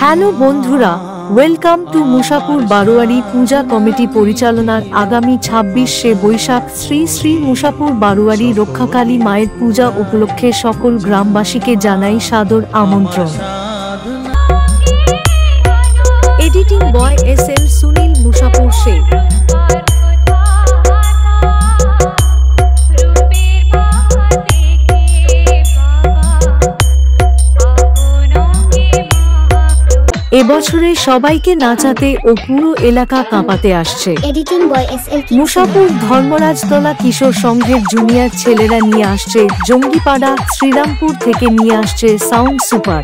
Hello বন্ধুরা, welcome to Musapur বারোয়ারি পূজা কমিটি পরিচালনার আগামী ২৬শে বৈশাখ শ্রী শ্রী মুসাপুর বারোয়ারি রক্ষাকালী মায়ের পূজা উপলক্ষে সকল গ্রামবাসীকে জানাই সাদর আমন্ত্রণ। এডিটিং বয় SL সুনীল, মুসাপুর শেখ। এবছরে সবাইকে নাচাতে ও পুরো এলাকা কাঁপাতে আসছে। মুসাপুর ধর্মরাজতলা কিশোর সংঘের জুনিয়র ছেলেরা নিয়ে আসছে জঙ্গিপাড়া, শ্রীরামপুর থেকে নিয়ে আসছে সাউন্ড সুপার।